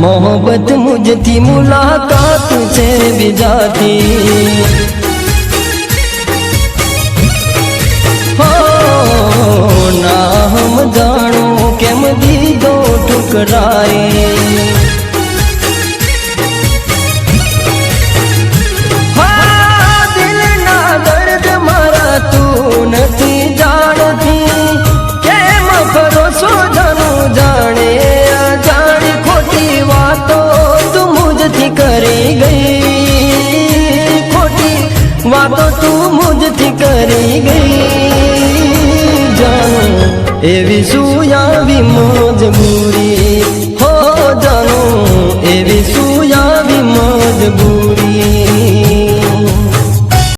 मोहब्बत मुझथी मुलाकात छे बीजाथी हो ना हम जाणू केम दीदो ठुकराए दिल ना दर्द मारा तू नथी जाणती केम भरोसो जानू जाने अजाणी खोटी वातो तू मुझथी करी गई खोटी वातो तू मुझथी करी गई जानू एवी सुयावी मजबूरी हो जानू एवी सुयावी मजबूरी